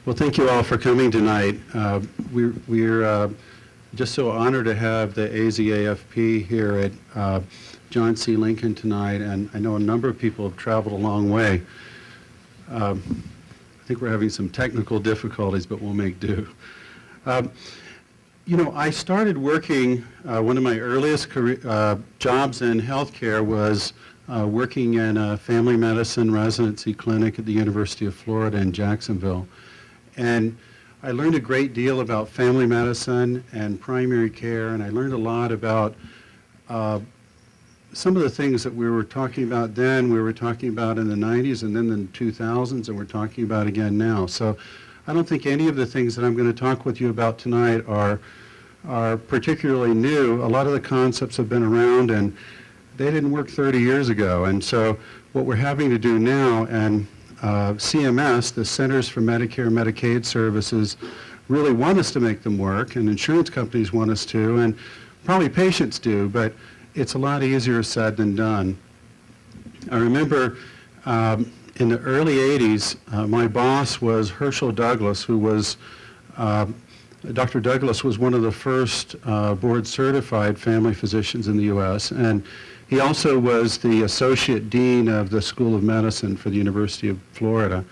Well, thank you all for coming tonight. We're just so honored to have the AZAFP here at John C. Lincoln tonight, and I know a number of people have traveled a long way. I think we're having some technical difficulties, but we'll make do. You know, I started working, one of my earliest jobs in healthcare was working in a family medicine residency clinic at the University of Florida in Jacksonville. And I learned a great deal about family medicine and primary care, and I learned a lot about some of the things that we were talking about then, we were talking about in the 90s and then in the 2000s, and we're talking about again now. So I don't think any of the things that I'm going to talk with you about tonight are particularly new. A lot of the concepts have been around, and they didn't work 30 years ago. And so what we're having to do now, and CMS, the Centers for Medicare and Medicaid Services, really want us to make them work, and insurance companies want us to, and probably patients do, but it's a lot easier said than done. I remember in the early 80s, my boss was Herschel Douglas, who was, Dr. Douglas was one of the first board-certified family physicians in the U.S., and he also was the Associate Dean of the School of Medicine for the University of Florida.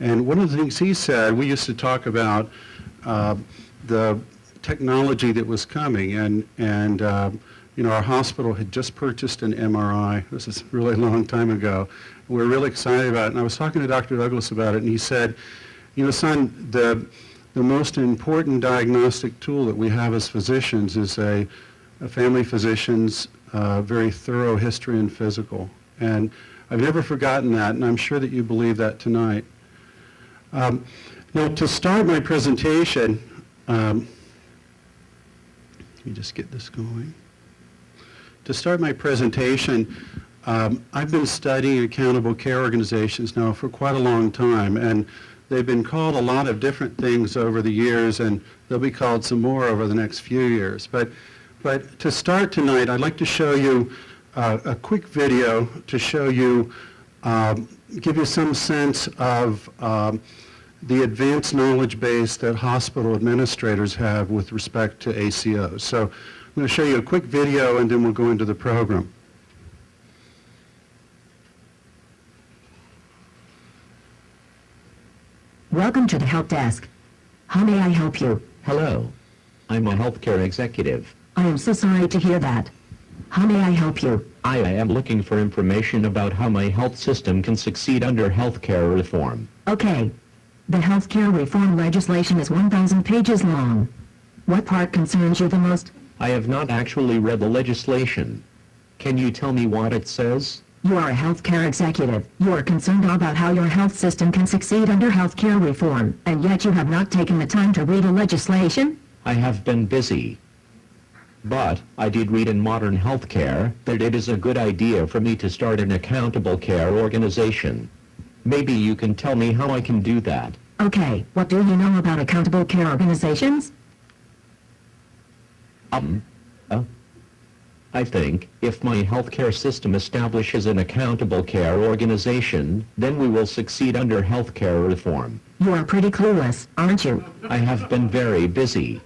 And one of the things he said, we used to talk about the technology that was coming, and you know, our hospital had just purchased an MRI. This is really a long time ago. We were really excited about it, and I was talking to Dr. Douglas about it, and he said, you know, son, the most important diagnostic tool that we have as physicians is a family physician's very thorough history and physical. And I've never forgotten that, and I'm sure that you believe that tonight. Now, to start my presentation, let me just get this going. To start my presentation, I've been studying accountable care organizations now for quite a long time, and they've been called a lot of different things over the years, and they'll be called some more over the next few years. But to start tonight, I'd like to show you a quick video to show you, give you some sense of the advanced knowledge base that hospital administrators have with respect to ACOs. So I'm going to show you a quick video, and then we'll go into the program. Welcome to the help desk. How may I help you? Hello. I'm a healthcare executive. I am so sorry to hear that. How may I help you? I am looking for information about how my health system can succeed under healthcare reform. Okay. The healthcare reform legislation is 1,000 pages long. What part concerns you the most? I have not actually read the legislation. Can you tell me what it says? You are a healthcare executive. You are concerned about how your health system can succeed under healthcare reform, and yet you have not taken the time to read the legislation? I have been busy. But I did read in Modern Healthcare that it is a good idea for me to start an accountable care organization. Maybe you can tell me how I can do that. Okay, what do you know about accountable care organizations? I think, if my healthcare system establishes an accountable care organization, then we will succeed under healthcare reform. You are pretty clueless, aren't you? I have been very busy.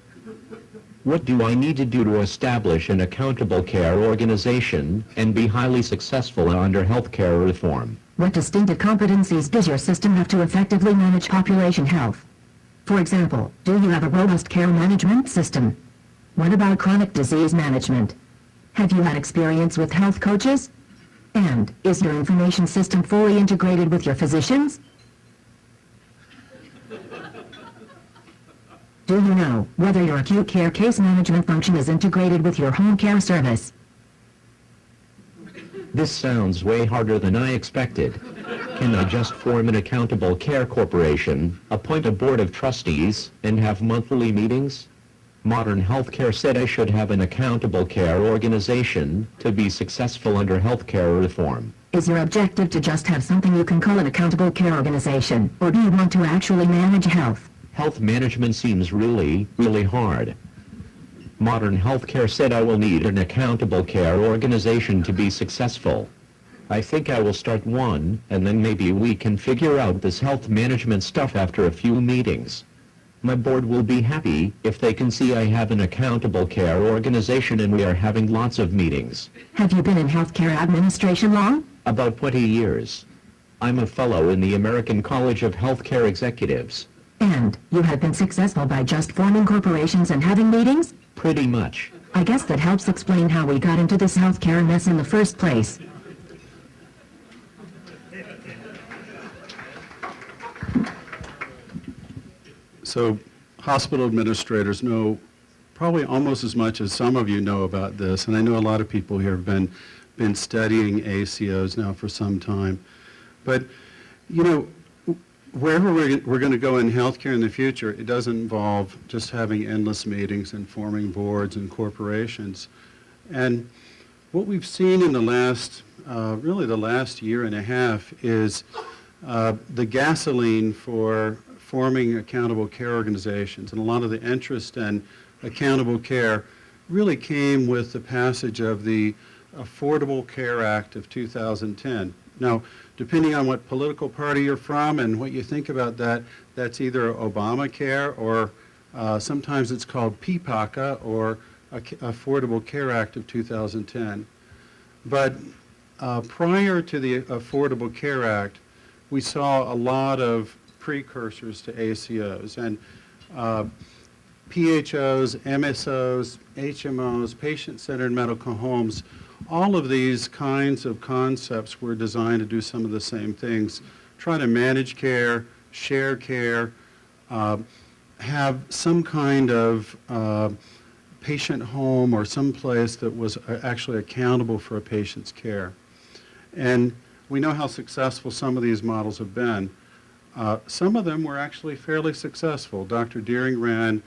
What do I need to do to establish an accountable care organization and be highly successful under healthcare reform? What distinctive competencies does your system have to effectively manage population health? For example, do you have a robust care management system? What about chronic disease management? Have you had experience with health coaches? And is your information system fully integrated with your physicians? Do you know whether your acute care case management function is integrated with your home care service? This sounds way harder than I expected. Can I just form an accountable care corporation, appoint a board of trustees, and have monthly meetings? Modern Healthcare said I should have an accountable care organization to be successful under healthcare reform. Is your objective to just have something you can call an accountable care organization, or do you want to actually manage health? Health management seems really hard. Modern Healthcare said I will need an accountable care organization to be successful. I think I will start one, and then maybe we can figure out this health management stuff after a few meetings. My board will be happy if they can see I have an accountable care organization and we are having lots of meetings. Have you been in healthcare administration long? About 20 years. I'm a fellow in the American College of Healthcare Executives. And you have been successful by just forming corporations and having meetings? Pretty much. I guess that helps explain how we got into this healthcare mess in the first place. So hospital administrators know probably almost as much as some of you know about this, and I know a lot of people here have been studying ACOs now for some time. But, you know, wherever we're going to go in healthcare in the future, it doesn't involve just having endless meetings and forming boards and corporations. And what we've seen in the last, really the last year and a half is the gasoline for forming accountable care organizations, and a lot of the interest in accountable care really came with the passage of the Affordable Care Act of 2010. Now, depending on what political party you're from and what you think about that, that's either Obamacare or sometimes it's called PPACA or Affordable Care Act of 2010. But prior to the Affordable Care Act, we saw a lot of precursors to ACOs, and PHOs, MSOs, HMOs, patient-centered medical homes, all of these kinds of concepts were designed to do some of the same things, try to manage care, share care, have some kind of patient home or some place that was actually accountable for a patient's care. And we know how successful some of these models have been. Some of them were actually fairly successful. Dr. Deering ran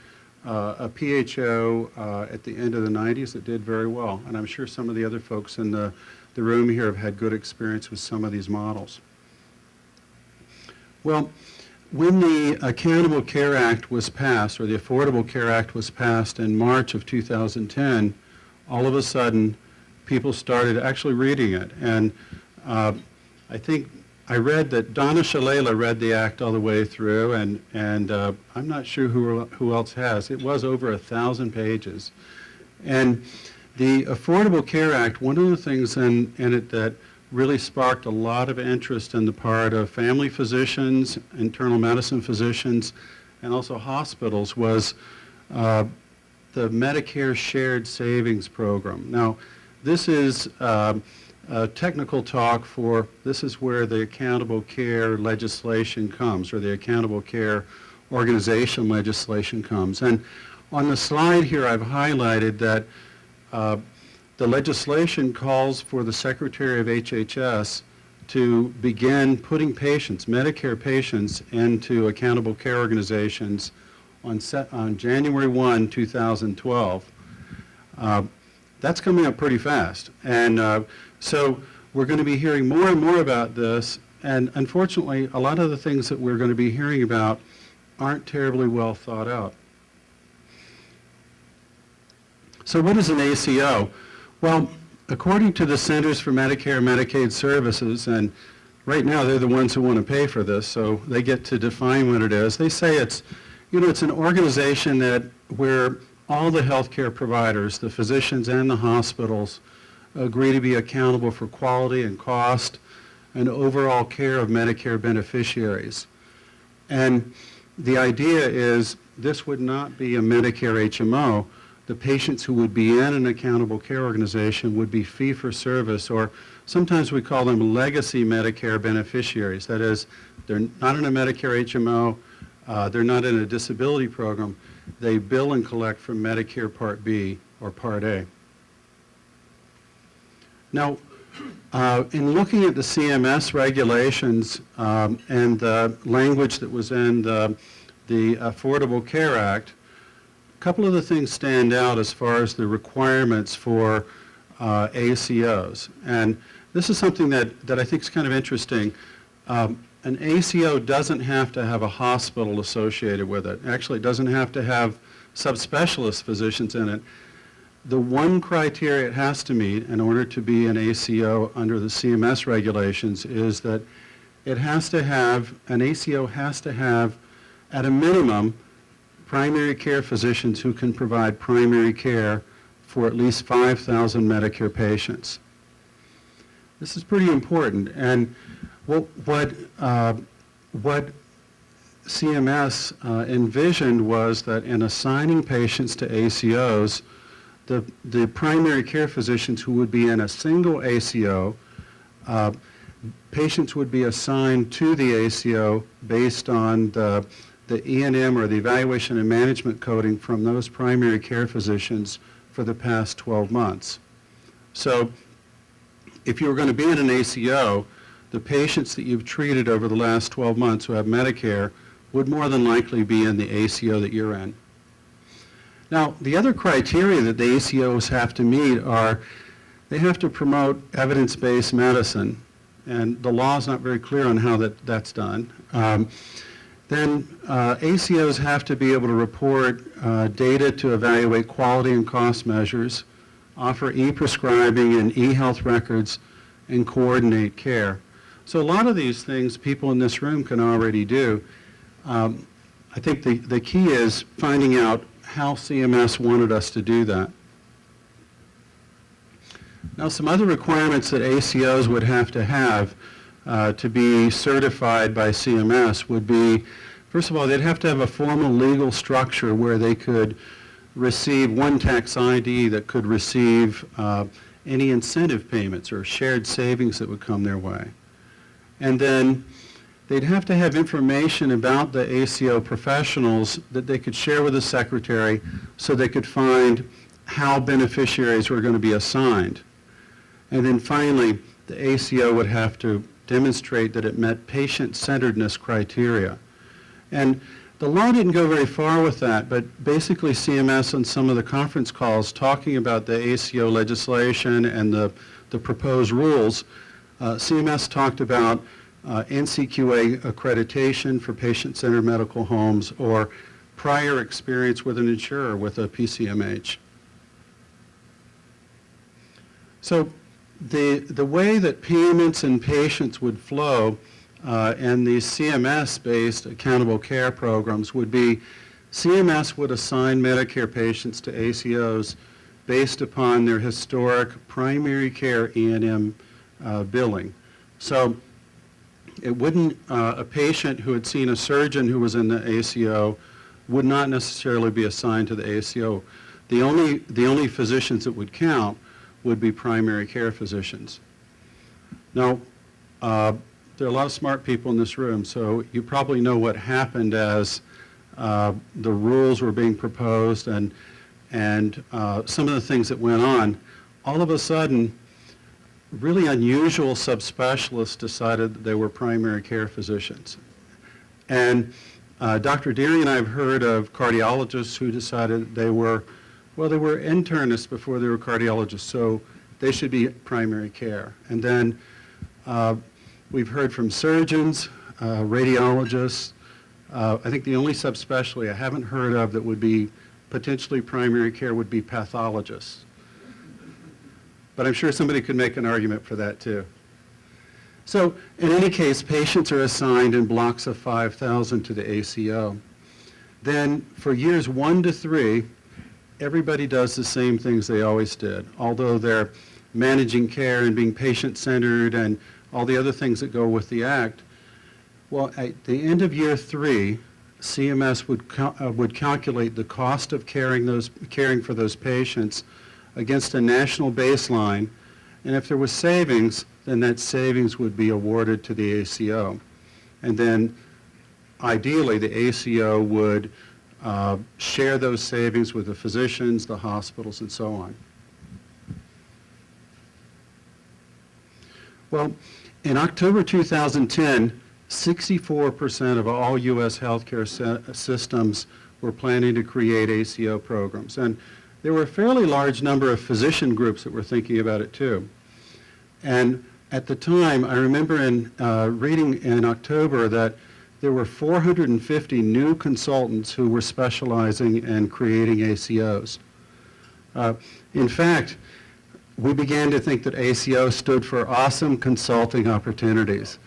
a PHO at the end of the 90s that did very well, and I'm sure some of the other folks in the room here have had good experience with some of these models. Well, when the Accountable Care Act was passed, or the Affordable Care Act was passed in March of 2010, all of a sudden people started actually reading it, and I think I read that Donna Shalala read the act all the way through, and I'm not sure who else has. It was over 1,000 pages. And the Affordable Care Act, one of the things in it that really sparked a lot of interest on the part of family physicians, internal medicine physicians, and also hospitals was the Medicare Shared Savings Program. Now, this is technical talk for, this is where the accountable care legislation comes, or the accountable care organization legislation comes. And on the slide here I've highlighted that the legislation calls for the Secretary of HHS to begin putting patients, Medicare patients, into accountable care organizations on January 1, 2012. That's coming up pretty fast. And so we're going to be hearing more and more about this, and unfortunately, a lot of the things that we're going to be hearing about aren't terribly well thought out. So what is an ACO? Well, according to the Centers for Medicare and Medicaid Services, and right now they're the ones who want to pay for this, so they get to define what it is. They say it's, it's an organization where all the healthcare providers, the physicians and the hospitals, agree to be accountable for quality and cost and overall care of Medicare beneficiaries. And the idea is this would not be a Medicare HMO. The patients who would be in an accountable care organization would be fee-for-service, or sometimes we call them legacy Medicare beneficiaries. That is, they're not in a Medicare HMO, they're not in a disability program. They bill and collect from Medicare Part B or Part A. Now, in looking at the CMS regulations and the language that was in the Affordable Care Act, a couple of the things stand out as far as the requirements for ACOs. And this is something that I think is kind of interesting. An ACO doesn't have to have a hospital associated with it. Actually, it doesn't have to have subspecialist physicians in it. the one criteria it has to meet in order to be an ACO under the CMS regulations is that an ACO has to have, at a minimum, primary care physicians who can provide primary care for at least 5,000 Medicare patients. This is pretty important, and what CMS envisioned was that in assigning patients to ACOs, the primary care physicians who would be in a single ACO, patients would be assigned to the ACO based on the E&M or the evaluation and management coding from those primary care physicians for the past 12 months. So if you were going to be in an ACO, the patients that you've treated over the last 12 months who have Medicare would more than likely be in the ACO that you're in. Now, the other criteria that the ACOs have to meet are they have to promote evidence-based medicine, and the law is not very clear on how that's done. Then ACOs have to be able to report data to evaluate quality and cost measures, offer e-prescribing and e-health records, and coordinate care. So a lot of these things people in this room can already do. I think the key is finding out how CMS wanted us to do that. Now, some other requirements that ACOs would have to be certified by CMS would be, first of all, they'd have to have a formal legal structure where they could receive one tax ID that could receive any incentive payments or shared savings that would come their way. And then they'd have to have information about the ACO professionals that they could share with the secretary so they could find how beneficiaries were going to be assigned. And then finally, the ACO would have to demonstrate that it met patient-centeredness criteria. And the law didn't go very far with that, but basically CMS on some of the conference calls talking about the ACO legislation and the proposed rules, CMS talked about NCQA accreditation for patient-centered medical homes or prior experience with an insurer with a PCMH. So the way that payments and patients would flow and these CMS-based accountable care programs would be CMS would assign Medicare patients to ACOs based upon their historic primary care E&M billing. So it wouldn't, a patient who had seen a surgeon who was in the ACO would not necessarily be assigned to the ACO. The only physicians that would count would be primary care physicians. Now, there are a lot of smart people in this room, so you probably know what happened as the rules were being proposed and some of the things that went on. All of a sudden, really unusual subspecialists decided that they were primary care physicians. And Dr. Deary and I have heard of cardiologists who decided they were internists before they were cardiologists, so they should be primary care. And then we've heard from surgeons, radiologists. I think the only subspecialty I haven't heard of that would be potentially primary care would be pathologists. But I'm sure somebody could make an argument for that too. So in any case, patients are assigned in blocks of 5,000 to the ACO. Then for years 1 to 3, everybody does the same things they always did, although they're managing care and being patient-centered and all the other things that go with the Act. Well, at the end of year 3, CMS would calculate the cost of caring for those patients against a national baseline, and if there was savings, then that savings would be awarded to the ACO. And then ideally, the ACO would share those savings with the physicians, the hospitals, and so on. Well, in October 2010, 64% of all U.S. healthcare systems were planning to create ACO programs. And there were a fairly large number of physician groups that were thinking about it too. And at the time, I remember reading in October that there were 450 new consultants who were specializing in creating ACOs. In fact, we began to think that ACO stood for Awesome Consulting Opportunities,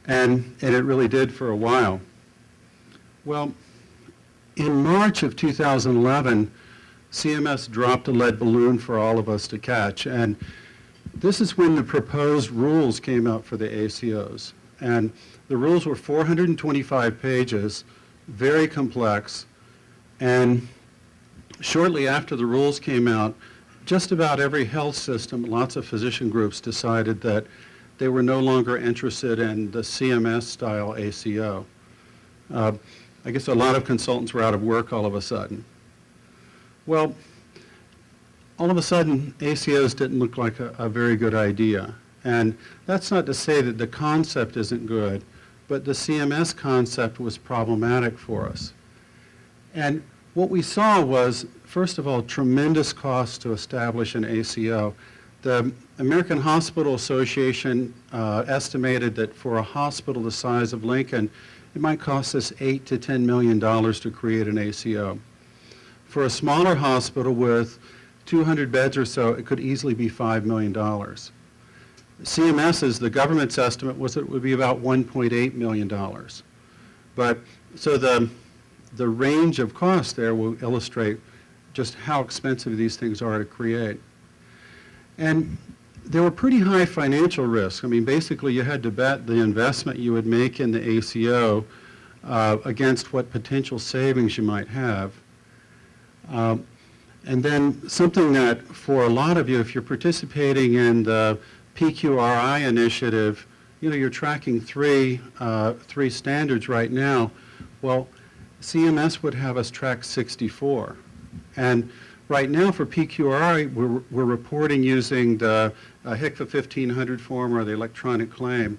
and it really did for a while. Well, in March of 2011, CMS dropped a lead balloon for all of us to catch, and this is when the proposed rules came out for the ACOs. And the rules were 425 pages, very complex, and shortly after the rules came out, just about every health system, lots of physician groups decided that they were no longer interested in the CMS-style ACO. I guess a lot of consultants were out of work all of a sudden. Well, all of a sudden, ACOs didn't look like a very good idea. And that's not to say that the concept isn't good, but the CMS concept was problematic for us. And what we saw was, first of all, tremendous cost to establish an ACO. The American Hospital Association estimated that for a hospital the size of Lincoln, it might cost us $8 to $10 million to create an ACO. For a smaller hospital with 200 beds or so, it could easily be $5 million. CMS's, the government's estimate was that it would be about $1.8 million. But, so the range of cost there will illustrate just how expensive these things are to create. And there were pretty high financial risks. I mean, basically you had to bet the investment you would make in the ACO against what potential savings you might have. And then something that for a lot of you, if you're participating in the PQRI initiative, you know, you're tracking three standards right now. Well, CMS would have us track 64. And right now for PQRI, we're reporting using the HCFA 1500 form or the electronic claim.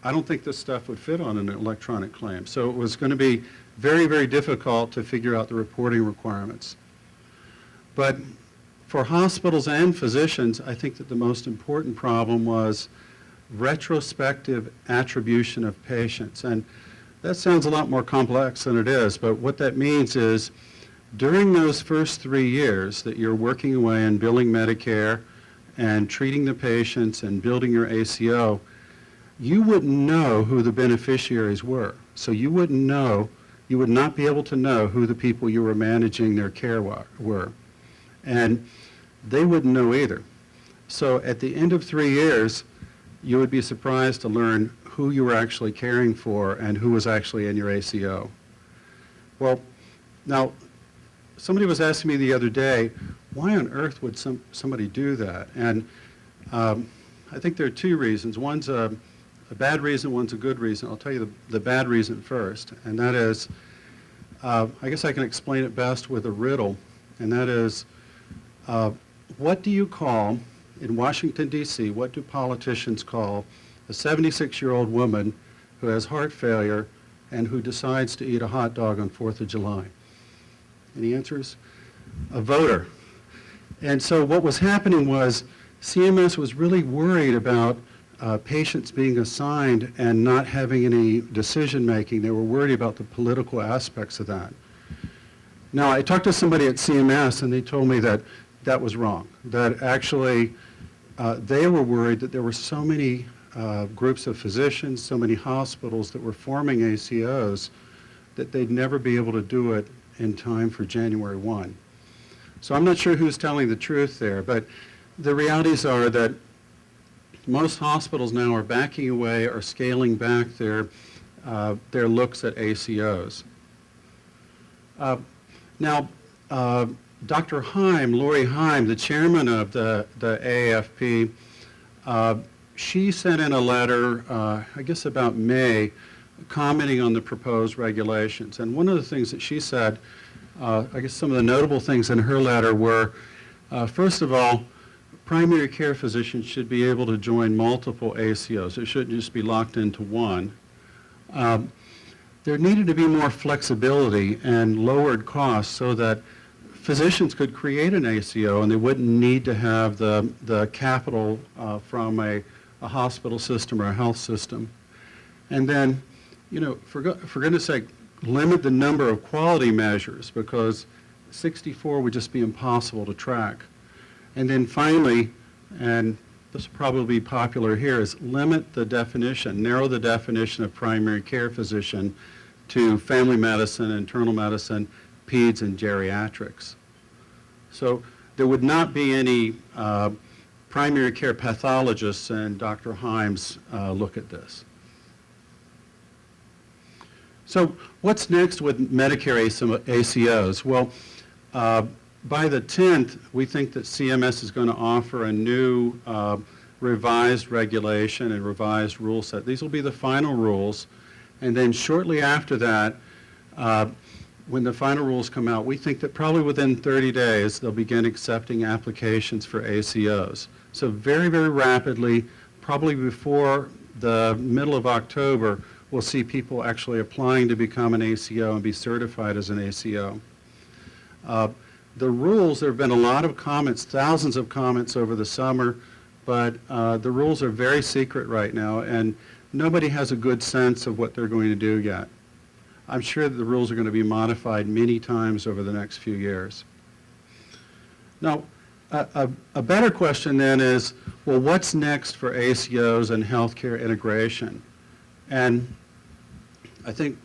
I don't think this stuff would fit on an electronic claim. So it was going to be very, very difficult to figure out the reporting requirements. But for hospitals and physicians, I think that the most important problem was retrospective attribution of patients. And that sounds a lot more complex than it is, but what that means is during those first 3 years that you're working away and billing Medicare and treating the patients and building your ACO, you wouldn't know who the beneficiaries were. So you would not be able to know who the people you were managing their care were. And they wouldn't know either. So at the end of 3 years, you would be surprised to learn who you were actually caring for and who was actually in your ACO. Well, now, somebody was asking me the other day, why on earth would somebody do that? And I think there are two reasons. One's a bad reason, one's a good reason. I'll tell you the bad reason first, and that is, I guess I can explain it best with a riddle, and that is, what do you call, in Washington, D.C., what do politicians call a 76-year-old woman who has heart failure and who decides to eat a hot dog on 4th of July? Any answers? A voter. And so what was happening was CMS was really worried about patients being assigned and not having any decision-making. They were worried about the political aspects of that. Now, I talked to somebody at CMS, and they told me that that was wrong, that actually they were worried that there were so many groups of physicians, so many hospitals that were forming ACOs that they'd never be able to do it in time for January 1. So I'm not sure who's telling the truth there, but the realities are that most hospitals now are backing away or scaling back their looks at ACOs. Now, Dr. Lori Heim, the chairman of the AAFP, she sent in a letter, I guess about May, commenting on the proposed regulations. And one of the things that she said, I guess some of the notable things in her letter were, first of all, primary care physicians should be able to join multiple ACOs. It shouldn't just be locked into one. There needed to be more flexibility and lowered costs so that physicians could create an ACO and they wouldn't need to have the capital from a hospital system or a health system. And then, you know, for goodness sake, limit the number of quality measures, because 64 would just be impossible to track. And then finally, and this will probably be popular here, is limit the definition, narrow the definition of primary care physician to family medicine, internal medicine, peds, and geriatrics. So there would not be any primary care pathologists, and Dr. Himes look at this. So what's next with Medicare ACOs? Well, by the 10th, we think that CMS is going to offer a new revised regulation and revised rule set. These will be the final rules. And then shortly after that, when the final rules come out, we think that probably within 30 days, they'll begin accepting applications for ACOs. So very, very rapidly, probably before the middle of October, we'll see people actually applying to become an ACO and be certified as an ACO. The rules, there have been a lot of comments, thousands of comments over the summer, but the rules are very secret right now, and nobody has a good sense of what they're going to do yet. I'm sure that the rules are going to be modified many times over the next few years. Now, a better question then is, well, what's next for ACOs and healthcare integration? And I think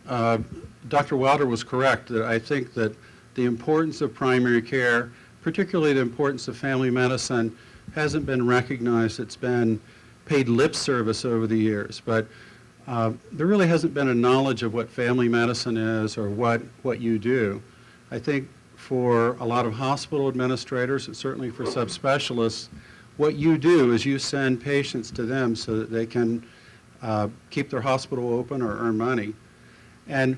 Dr. Wilder was correct that I think that the importance of primary care, particularly the importance of family medicine, hasn't been recognized. It's been paid lip service over the years, but there really hasn't been a knowledge of what family medicine is or what you do. I think for a lot of hospital administrators, and certainly for subspecialists, what you do is you send patients to them so that they can keep their hospital open or earn money. And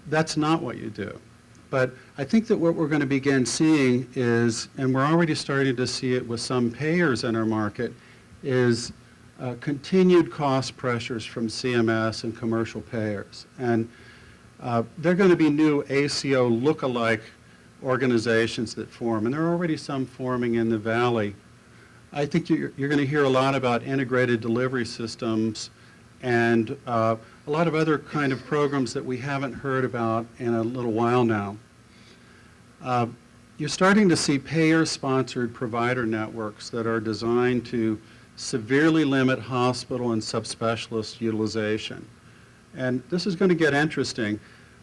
that's not what you do. But I think that what we're going to begin seeing is, and we're already starting to see it with some payers in our market, is continued cost pressures from CMS and commercial payers. And there are going to be new ACO look-alike organizations that form, and there are already some forming in the Valley. I think you're going to hear a lot about integrated delivery systems and a lot of other kind of programs that we haven't heard about in a little while now. You're starting to see payer-sponsored provider networks that are designed to severely limit hospital and subspecialist utilization. And this is going to get interesting.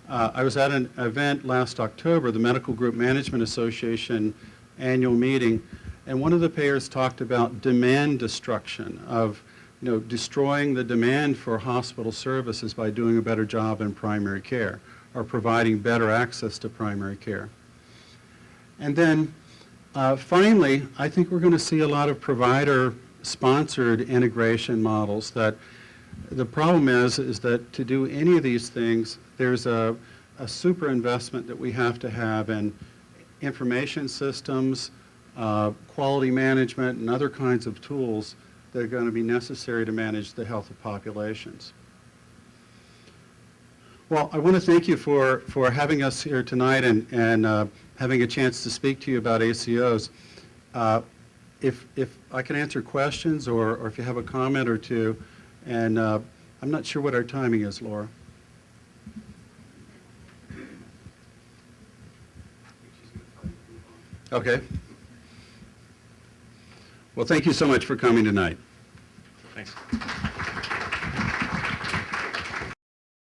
I was at an event last October, the Medical Group Management Association annual meeting, and one of the payers talked about demand destruction of destroying the demand for hospital services by doing a better job in primary care or providing better access to primary care. And then finally, I think we're going to see a lot of provider-sponsored integration models. That the problem is that to do any of these things, there's a super investment that we have to have in information systems, quality management, and other kinds of tools that are going to be necessary to manage the health of populations. Well, I want to thank you for having us here tonight and having a chance to speak to you about ACOs. If I can answer questions or if you have a comment or two, and I'm not sure what our timing is, Laura. Okay. Well, thank you so much for coming tonight. Thanks.